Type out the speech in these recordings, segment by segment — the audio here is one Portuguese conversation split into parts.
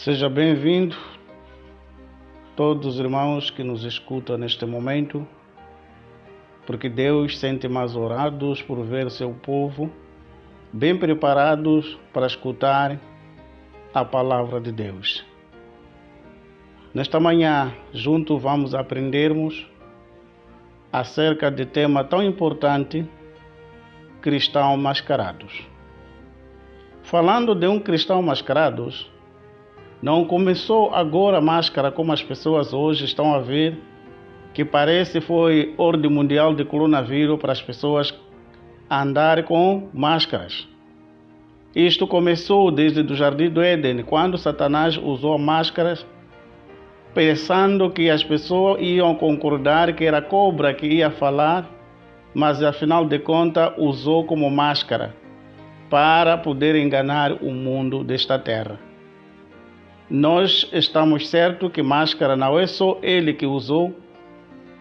Seja bem-vindo, todos os irmãos que nos escutam neste momento, porque Deus sente mais orados por ver seu povo bem preparados para escutar a palavra de Deus. Nesta manhã, juntos vamos aprendermos acerca de tema tão importante, cristãos mascarados. Falando de um cristão mascarado, não começou agora a máscara como as pessoas hoje estão a ver, que parece foi ordem mundial de coronavírus para as pessoas andar com máscaras. Isto começou desde o Jardim do Éden, quando Satanás usou máscaras, pensando que as pessoas iam concordar que era a cobra que ia falar, mas afinal de contas usou como máscara para poder enganar o mundo desta terra. Nós estamos certos que máscara não é só ele que usou,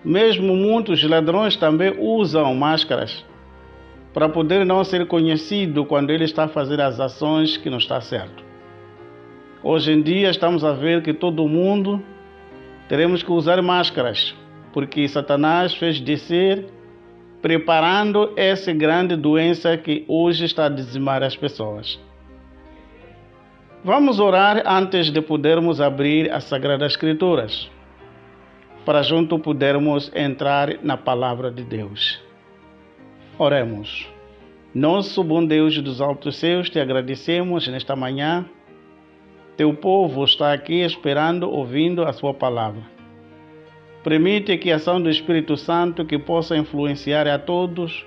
mesmo muitos ladrões também usam máscaras para poder não ser conhecido quando ele está a fazer as ações que não está certo. Hoje em dia estamos a ver que todo mundo teremos que usar máscaras, porque Satanás fez descer preparando essa grande doença que hoje está a dizimar as pessoas. Vamos orar antes de podermos abrir as Sagradas Escrituras, para junto podermos entrar na Palavra de Deus. Oremos. Nosso bom Deus dos altos céus, te agradecemos nesta manhã. Teu povo está aqui esperando, ouvindo a sua palavra. Permite que a ação do Espírito Santo que possa influenciar a todos,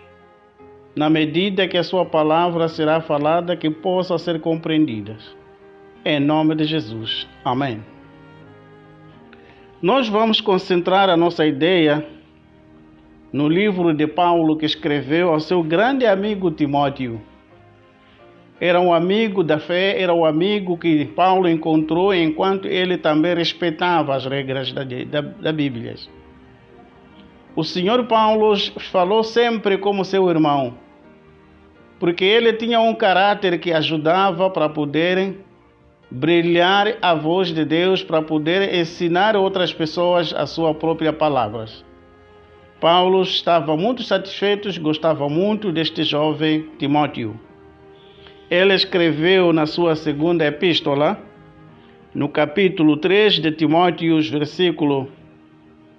na medida que a sua palavra será falada, que possa ser compreendida. Em nome de Jesus. Amém. Nós vamos concentrar a nossa ideia no livro de Paulo que escreveu ao seu grande amigo Timóteo. Era um amigo da fé, era um amigo que Paulo encontrou enquanto ele também respeitava as regras da Bíblia. O Senhor Paulo falou sempre como seu irmão, porque ele tinha um caráter que ajudava para poderem brilhar a voz de Deus, para poder ensinar outras pessoas a sua própria palavra. Paulo estava muito satisfeito, gostava muito deste jovem Timóteo. Ele escreveu na sua segunda epístola, no capítulo 3 de Timóteo, versículo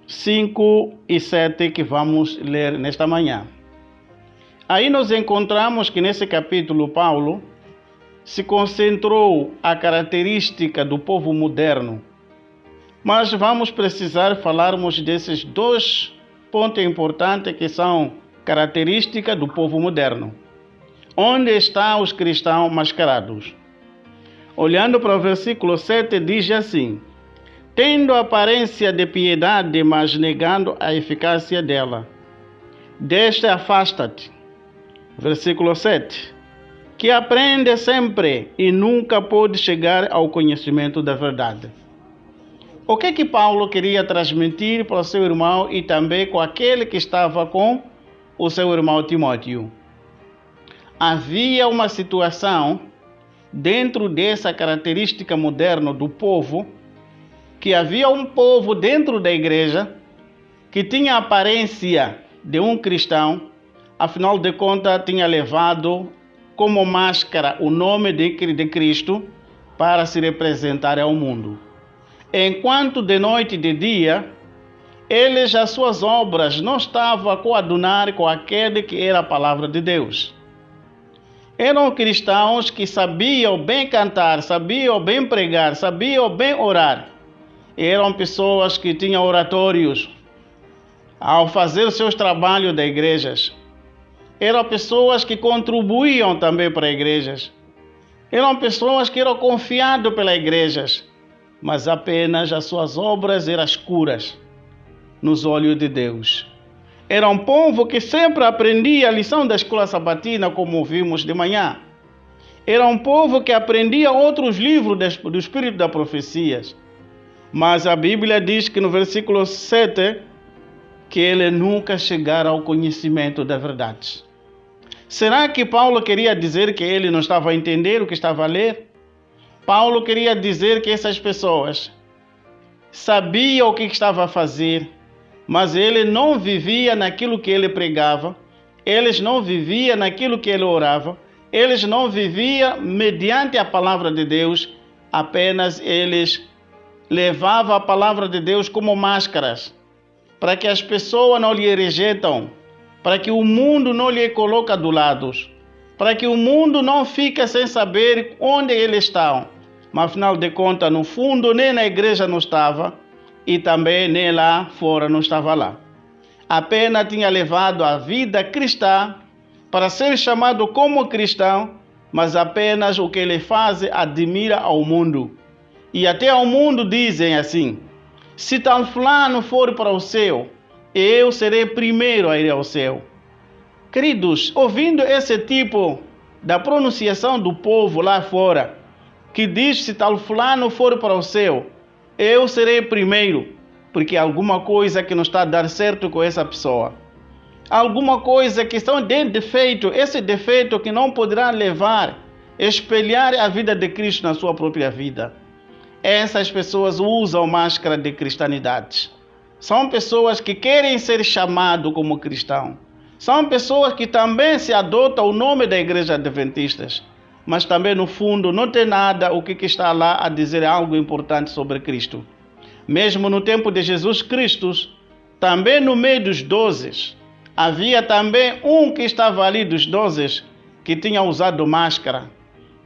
5 e 7, que vamos ler nesta manhã. Aí nós encontramos que nesse capítulo Paulo se concentrou a característica do povo moderno. Mas vamos precisar falarmos desses dois pontos importantes que são características do povo moderno. Onde estão os cristãos mascarados? Olhando para o versículo 7, diz assim: tendo aparência de piedade, mas negando a eficácia dela. Deste afasta-te. Versículo 7. Que aprende sempre e nunca pode chegar ao conhecimento da verdade. O que Paulo queria transmitir para o seu irmão e também com aquele que estava com o seu irmão Timóteo? Havia uma situação dentro dessa característica moderna do povo, que havia um povo dentro da igreja que tinha a aparência de um cristão, afinal de contas tinha levado como máscara o nome de Cristo para se representar ao mundo. Enquanto de noite e de dia, eles, as suas obras, não estavam a coadunar com aquele que era a palavra de Deus. Eram cristãos que sabiam bem cantar, sabiam bem pregar, sabiam bem orar. Eram pessoas que tinham oratórios ao fazer seus trabalhos das igrejas. Eram pessoas que contribuíam também para igrejas. Eram pessoas que eram confiadas pelas igrejas, mas apenas as suas obras eram escuras nos olhos de Deus. Era um povo que sempre aprendia a lição da escola sabatina, como vimos de manhã. Era um povo que aprendia outros livros do Espírito das Profecias. Mas a Bíblia diz que no versículo 7, que ele nunca chegara ao conhecimento da verdade. Será que Paulo queria dizer que ele não estava a entender o que estava a ler? Paulo queria dizer que essas pessoas sabiam o que estava a fazer, mas ele não vivia naquilo que ele pregava, eles não viviam naquilo que ele orava, eles não viviam mediante a palavra de Deus, apenas eles levavam a palavra de Deus como máscaras, para que as pessoas não lhe rejeitam, para que o mundo não lhe coloque do lado, para que o mundo não fique sem saber onde eles estão. Mas afinal de contas, no fundo, nem na igreja não estava e também nem lá fora não estava lá. Apenas tinha levado a vida cristã para ser chamado como cristão, mas apenas o que ele faz admira ao mundo. E até ao mundo dizem assim: se tal fulano for para o céu, eu serei primeiro a ir ao céu. Queridos, ouvindo esse tipo da pronunciação do povo lá fora, que diz: se tal fulano for para o céu, eu serei primeiro, porque alguma coisa que não está a dar certo com essa pessoa. Alguma coisa que está de defeito, esse defeito que não poderá levar, espelhar a vida de Cristo na sua própria vida. Essas pessoas usam máscara de cristianidade. São pessoas que querem ser chamados como cristão. São pessoas que também se adotam o nome da Igreja Adventistas, mas também no fundo não tem nada o que está lá a dizer algo importante sobre Cristo. Mesmo no tempo de Jesus Cristo, também no meio dos 12, havia também um que estava ali dos 12, que tinha usado máscara,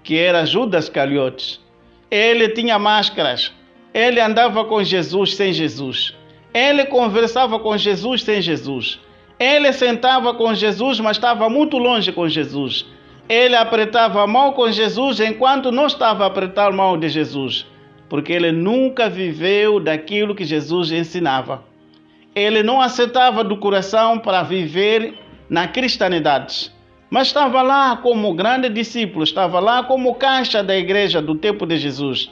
que era Judas Iscariotes. Ele tinha máscaras, ele andava com Jesus sem Jesus, ele conversava com Jesus sem Jesus, ele sentava com Jesus, mas estava muito longe com Jesus. Ele apertava a mão com Jesus enquanto não estava a apertar a mão de Jesus, porque ele nunca viveu daquilo que Jesus ensinava. Ele não aceitava do coração para viver na cristianidade, mas estava lá como grande discípulo, estava lá como caixa da igreja do tempo de Jesus.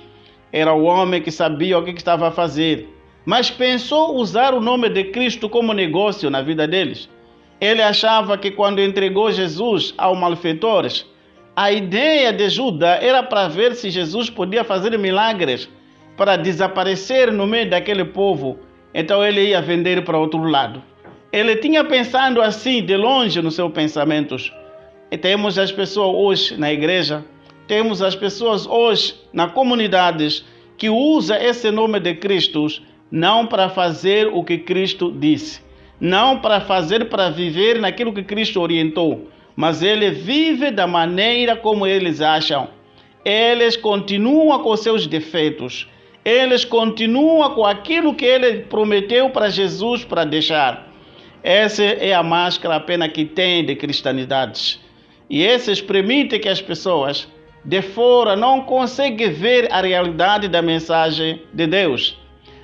Era o homem que sabia o que estava a fazer, mas pensou usar o nome de Cristo como negócio na vida deles. Ele achava que quando entregou Jesus aos malfeitores, a ideia de Judas era para ver se Jesus podia fazer milagres para desaparecer no meio daquele povo. Então ele ia vender para outro lado. Ele tinha pensado assim de longe nos seus pensamentos. E temos as pessoas hoje na igreja, temos as pessoas hoje nas comunidades que usam esse nome de Cristo não para fazer o que Cristo disse, não para fazer, para viver naquilo que Cristo orientou, mas ele vive da maneira como eles acham. Eles continuam com seus defeitos, eles continuam com aquilo que ele prometeu para Jesus para deixar. Essa é a máscara apenas que tem de cristianidade. E esses permitem que as pessoas de fora não conseguem ver a realidade da mensagem de Deus.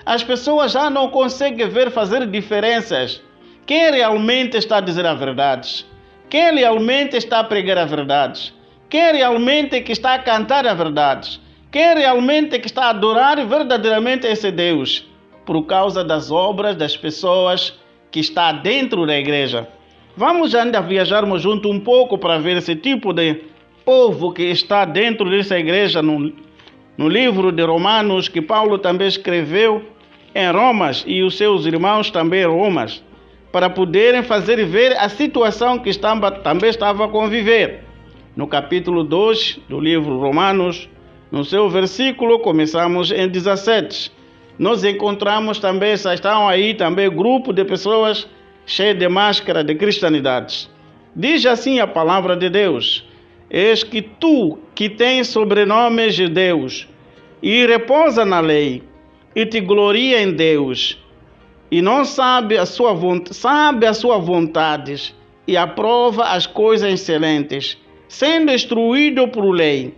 As pessoas já não conseguem ver, fazer diferenças. Quem realmente está a dizer a verdade? Quem realmente está a pregar a verdade? Quem realmente que está a cantar a verdade? Quem realmente que está a adorar verdadeiramente esse Deus? Por causa das obras das pessoas que está dentro da igreja. Vamos ainda viajarmos junto um pouco para ver esse tipo de povo que está dentro dessa igreja no livro de Romanos, que Paulo também escreveu em Romas e os seus irmãos também em Romas, para poderem fazer ver a situação que também estava a conviver. No capítulo 2 do livro Romanos, no seu versículo, começamos em 17. Nós encontramos também, estão aí também grupo de pessoas cheias de máscara de cristianidade. Diz assim a palavra de Deus: eis que tu, que tens sobrenome de Deus, e repousa na lei, e te gloria em Deus, e não sabe a sua vontade, e aprova as coisas excelentes, sendo instruído por lei,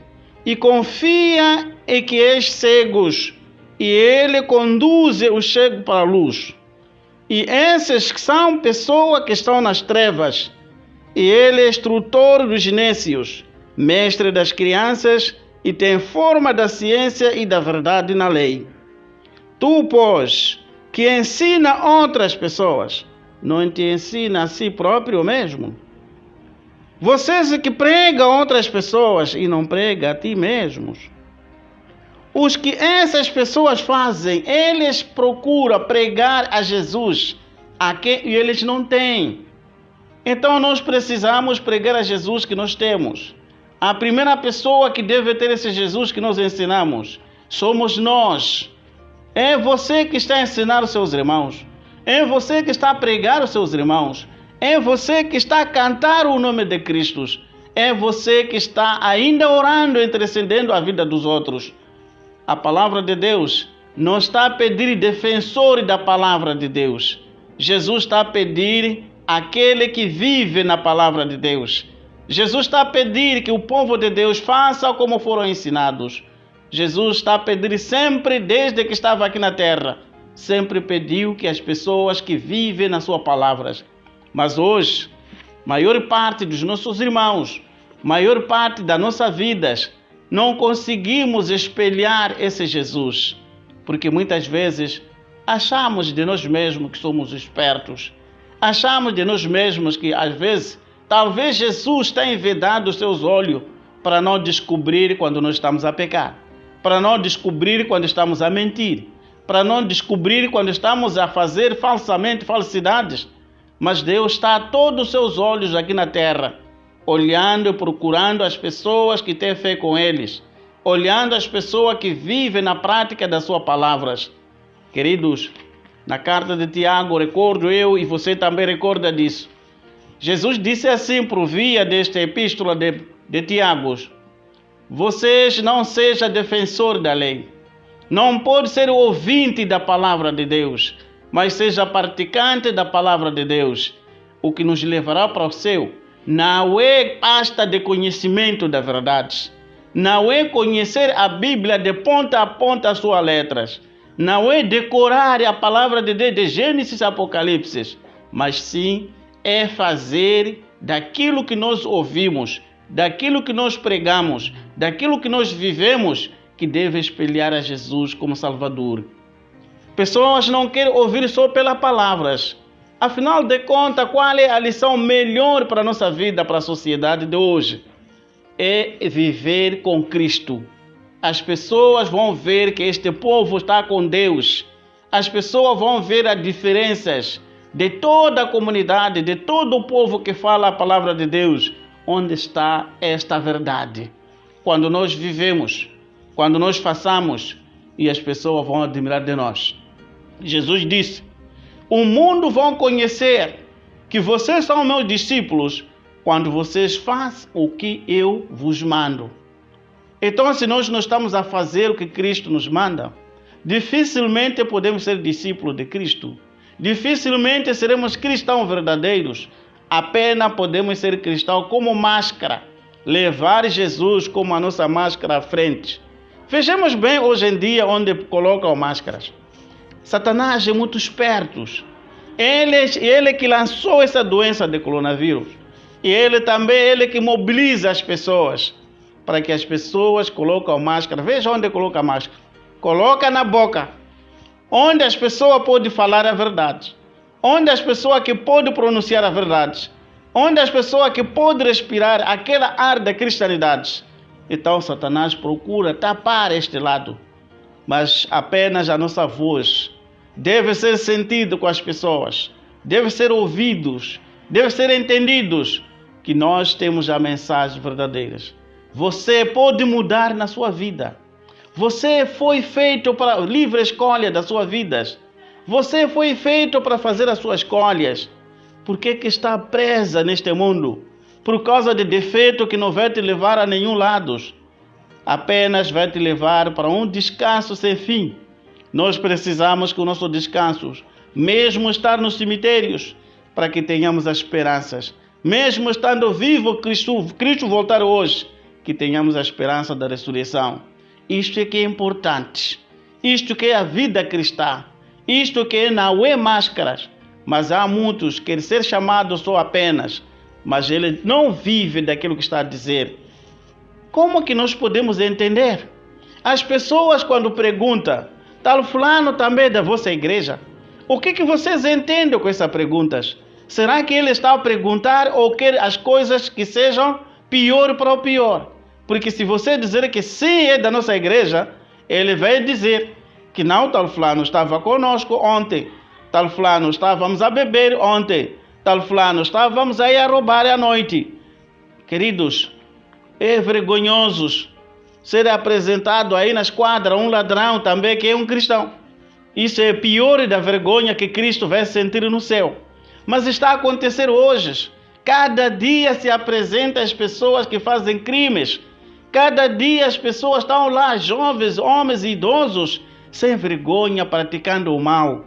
e confia em que és cegos, e ele conduz os cegos para a luz. E esses são pessoas que estão nas trevas, e ele é instrutor dos nécios, mestre das crianças, e tem forma da ciência e da verdade na lei. Tu, pois, que ensina outras pessoas, não te ensina a si próprio mesmo? Vocês que pregam outras pessoas e não pregam a ti mesmos. Os que essas pessoas fazem, eles procuram pregar a Jesus, a quem eles não têm. Então nós precisamos pregar a Jesus que nós temos. A primeira pessoa que deve ter esse Jesus que nós ensinamos somos nós. É você que está a ensinar os seus irmãos. É você que está a pregar os seus irmãos. É você que está a cantar o nome de Cristo. É você que está ainda orando, intercedendo a vida dos outros. A palavra de Deus não está a pedir defensor da palavra de Deus. Jesus está a pedir aquele que vive na palavra de Deus. Jesus está a pedir que o povo de Deus faça como foram ensinados. Jesus está a pedir sempre, desde que estava aqui na terra, sempre pediu que as pessoas que vivem nas suas palavras. Mas hoje, maior parte dos nossos irmãos, maior parte das nossas vidas, não conseguimos espelhar esse Jesus, porque muitas vezes achamos de nós mesmos que somos espertos, achamos de nós mesmos que às vezes, talvez Jesus tenha vedado os seus olhos para não descobrir quando nós estamos a pecar, para não descobrir quando estamos a mentir, para não descobrir quando estamos a fazer falsamente falsidades. Mas Deus está a todos os seus olhos aqui na terra, olhando e procurando as pessoas que têm fé com eles, olhando as pessoas que vivem na prática das suas palavras. Queridos, na carta de Tiago, recordo eu e você também recorda disso. Jesus disse assim por via desta epístola de Tiago: vocês não sejam defensor da lei, não pode ser ouvinte da palavra de Deus, mas seja praticante da palavra de Deus, o que nos levará para o céu. Não é pasta de conhecimento da verdade, não é conhecer a Bíblia de ponta a ponta as suas letras, não é decorar a palavra de Deus de Gênesis a Apocalipse, mas sim é fazer daquilo que nós ouvimos, daquilo que nós pregamos, daquilo que nós vivemos, que deve espelhar a Jesus como Salvador. Pessoas não querem ouvir só pelas palavras. Afinal de contas, qual é a lição melhor para a nossa vida, para a sociedade de hoje? É viver com Cristo. As pessoas vão ver que este povo está com Deus. As pessoas vão ver as diferenças de toda a comunidade, de todo o povo que fala a palavra de Deus. Onde está esta verdade? Quando nós vivemos, quando nós façamos, e as pessoas vão admirar de nós. Jesus disse: o mundo vão conhecer que vocês são meus discípulos quando vocês fazem o que eu vos mando. Então, se nós não estamos a fazer o que Cristo nos manda, dificilmente podemos ser discípulos de Cristo. Dificilmente seremos cristãos verdadeiros. Apenas podemos ser cristãos como máscara, levar Jesus como a nossa máscara à frente. Vejamos bem hoje em dia onde colocam máscaras. Satanás é muito esperto. Ele que lançou essa doença de coronavírus. E ele que mobiliza as pessoas para que as pessoas colocam máscara. Veja onde coloca a máscara. Coloca na boca, onde as pessoas podem falar a verdade, onde as pessoas que podem pronunciar a verdade, onde as pessoas que podem respirar aquela ar da cristianidade. Então Satanás procura tapar este lado, mas apenas a nossa voz deve ser sentida com as pessoas, deve ser ouvidos, deve ser entendidos que nós temos a mensagem verdadeira. Você pode mudar na sua vida. Você foi feito para livre escolha das suas vidas. Você foi feito para fazer as suas escolhas. Por que está presa neste mundo? Por causa de defeito que não vai te levar a nenhum lado. Apenas vai te levar para um descanso sem fim. Nós precisamos que o nosso descanso, mesmo estar nos cemitérios, para que tenhamos as esperanças. Mesmo estando vivo Cristo voltar hoje, que tenhamos a esperança da ressurreição. Isto é que é importante. Isto que é a vida cristã. Isto que não é máscaras. Mas há muitos que querem ser chamados só apenas, mas ele não vive daquilo que está a dizer. Como que nós podemos entender? As pessoas quando perguntam, tal fulano também é da vossa igreja? O que vocês entendem com essas perguntas? Será que ele está a perguntar ou quer as coisas que sejam pior para o pior? Porque se você dizer que sim é da nossa igreja, ele vai dizer que não, tal fulano estava conosco ontem, tal fulano estávamos a beber ontem, tal fulano estávamos aí a roubar à noite. Queridos, é vergonhoso ser apresentado aí na esquadra um ladrão também que é um cristão. Isso é pior da vergonha que Cristo vai sentir no céu. Mas está a acontecer hoje. Cada dia se apresentam as pessoas que fazem crimes. Cada dia as pessoas estão lá, jovens, homens e idosos, sem vergonha, praticando o mal.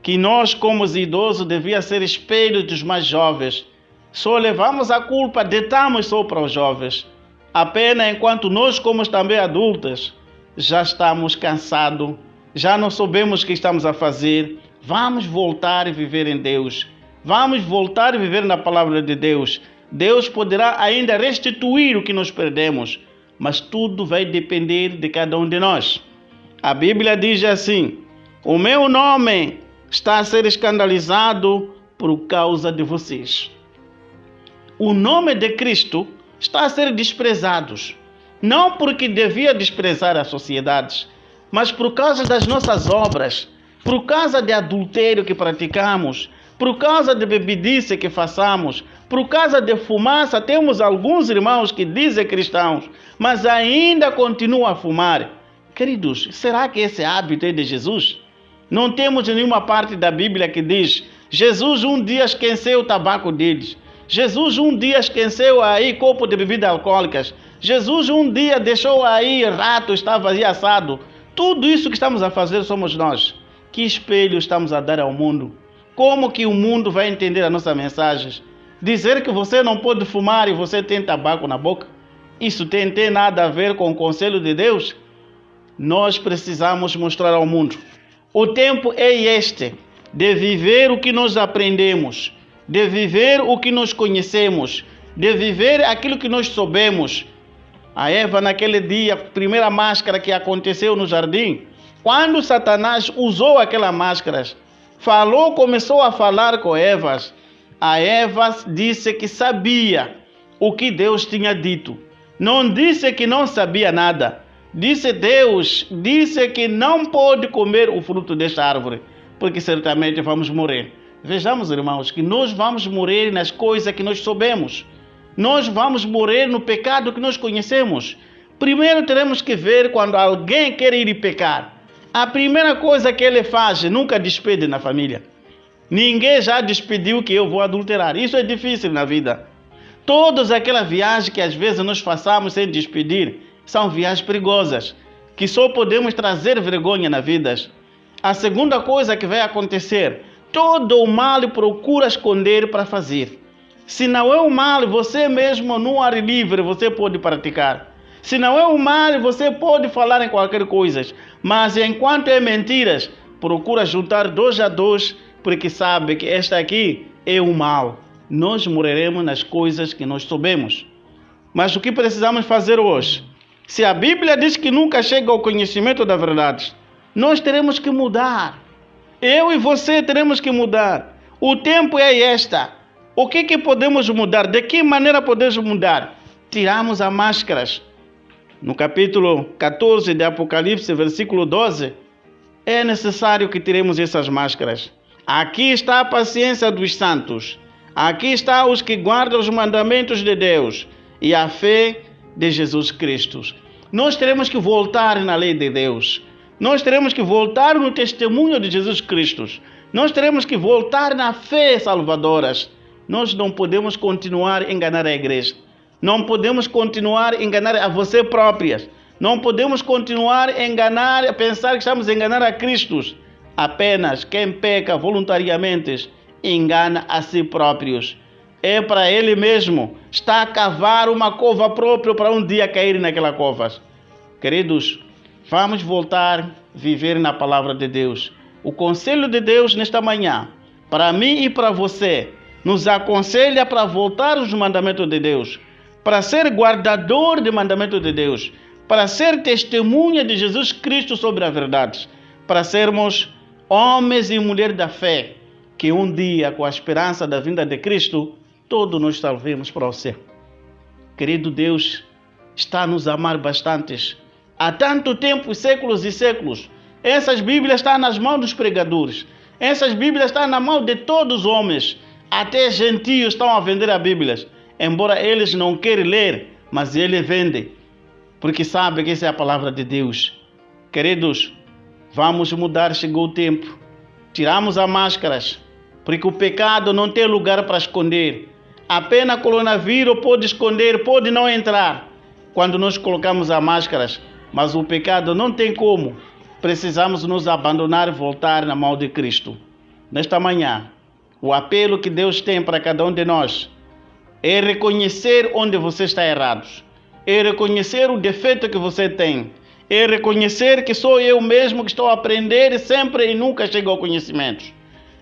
Que nós, como os idosos, devia ser espelho dos mais jovens. Só levamos a culpa, deitamos só para os jovens. Apenas enquanto nós, como também adultos, já estamos cansados, já não sabemos o que estamos a fazer. Vamos voltar a viver em Deus. Vamos voltar a viver na palavra de Deus. Deus poderá ainda restituir o que nós perdemos, mas tudo vai depender de cada um de nós. A Bíblia diz assim: o meu nome está a ser escandalizado por causa de vocês. O nome de Cristo está a ser desprezado, não porque devia desprezar as sociedades, mas por causa das nossas obras, por causa de adultério que praticamos, por causa de bebedice que façamos, por causa de fumaça. Temos alguns irmãos que dizem cristãos, mas ainda continuam a fumar. Queridos, será que esse hábito é de Jesus? Não temos nenhuma parte da Bíblia que diz: Jesus um dia esqueceu o tabaco deles. Jesus um dia esqueceu aí copo de bebidas alcoólicas. Jesus um dia deixou aí rato, estava aí assado. Tudo isso que estamos a fazer somos nós. Que espelho estamos a dar ao mundo? Como que o mundo vai entender a nossa mensagem? Dizer que você não pode fumar e você tem tabaco na boca? Isso tem nada a ver com o conselho de Deus? Nós precisamos mostrar ao mundo. O tempo é este, de viver o que nós aprendemos, de viver o que nós conhecemos, de viver aquilo que nós soubemos. A Eva, naquele dia, a primeira máscara que aconteceu no jardim, quando Satanás usou aquelas máscaras, começou a falar com Eva, a Eva disse que sabia o que Deus tinha dito. Não disse que não sabia nada. Disse que não pode comer o fruto desta árvore, porque certamente vamos morrer. Vejamos, irmãos, que nós vamos morrer nas coisas que nós soubemos. Nós vamos morrer no pecado que nós conhecemos. Primeiro teremos que ver quando alguém quer ir pecar. A primeira coisa que ele faz, nunca despede na família. Ninguém já despediu que eu vou adulterar. Isso é difícil na vida. Todas aquelas viagens que às vezes nós façamos sem despedir, são viagens perigosas, que só podemos trazer vergonha na vida. A segunda coisa que vai acontecer, todo o mal procura esconder para fazer. Se não é o mal, você mesmo no ar livre você pode praticar. Se não é o mal, você pode falar em qualquer coisa. Mas enquanto é mentiras, procura juntar 2 a 2, porque sabe que esta aqui é o mal. Nós morreremos nas coisas que nós soubemos. Mas o que precisamos fazer hoje? Se a Bíblia diz que nunca chega ao conhecimento da verdade, nós teremos que mudar. Eu e você teremos que mudar. O tempo é esta. O que podemos mudar? De que maneira podemos mudar? Tiramos as máscaras. No capítulo 14 de Apocalipse, versículo 12, é necessário que tiremos essas máscaras. Aqui está a paciência dos santos. Aqui está os que guardam os mandamentos de Deus e a fé de Jesus Cristo. Nós teremos que voltar na lei de Deus. Nós teremos que voltar no testemunho de Jesus Cristo. Nós teremos que voltar na fé salvadora. Nós não podemos continuar a enganar a igreja. Não podemos continuar a enganar a você próprias. Não podemos continuar a enganar, a pensar que estamos a enganar a Cristo. Apenas quem peca voluntariamente engana a si próprios. É para ele mesmo. Está a cavar uma cova própria para um dia cair naquela cova. Queridos, vamos voltar a viver na palavra de Deus. O conselho de Deus nesta manhã, para mim e para você, nos aconselha para voltar aos mandamentos de Deus, para ser guardador de mandamentos de Deus, para ser testemunha de Jesus Cristo sobre a verdade, para sermos homens e mulheres da fé, que um dia, com a esperança da vinda de Cristo, todos nós salvemos para o céu. Querido Deus, está a nos amar bastante. há tanto tempo, séculos e séculos. Essas Bíblias estão nas mãos dos pregadores. Essas Bíblias estão na mão de todos os homens. Até gentios estão a vender as Bíblias. Embora eles não queiram ler, mas eles vendem. Porque sabem que essa é a palavra de Deus. Queridos, vamos mudar, chegou o tempo. Tiramos as máscaras, porque o pecado não tem lugar para esconder. Apenas coronavírus pode esconder, pode não entrar quando nós colocamos as máscaras. Mas o pecado não tem como. Precisamos nos abandonar e voltar na mão de Cristo. Nesta manhã, o apelo que Deus tem para cada um de nós é reconhecer onde você está errado. É reconhecer o defeito que você tem. É reconhecer que sou eu mesmo que estou a aprender sempre e nunca chego ao conhecimento.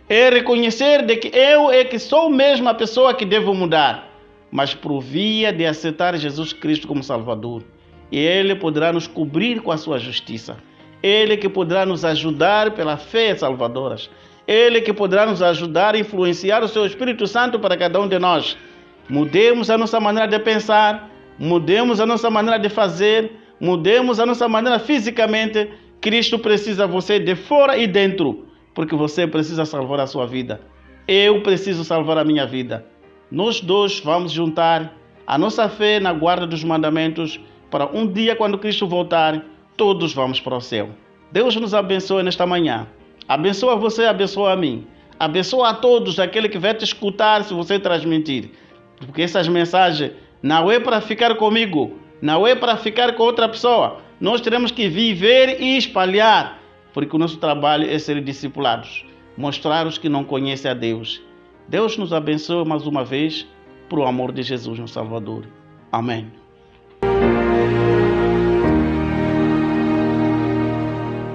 É reconhecer de que eu é que sou mesmo a pessoa que devo mudar, mas por via de aceitar Jesus Cristo como Salvador. E Ele poderá nos cobrir com a sua justiça. Ele que poderá nos ajudar pela fé salvadora. Ele que poderá nos ajudar a influenciar o seu Espírito Santo para cada um de nós. Mudemos a nossa maneira de pensar, mudemos a nossa maneira de fazer, mudemos a nossa maneira fisicamente. Cristo precisa de você de fora e dentro, porque você precisa salvar a sua vida. Eu preciso salvar a minha vida. Nós dois vamos juntar a nossa fé na guarda dos mandamentos para um dia, quando Cristo voltar, todos vamos para o céu. Deus nos abençoe nesta manhã. Abençoa você, abençoa a mim. Abençoa a todos, aquele que vai te escutar se você transmitir. Porque essas mensagens não é para ficar comigo, não é para ficar com outra pessoa. Nós teremos que viver e espalhar, porque o nosso trabalho é ser discipulados, mostrar os que não conhecem a Deus. Deus nos abençoe mais uma vez, por o amor de Jesus, nosso Salvador. Amém.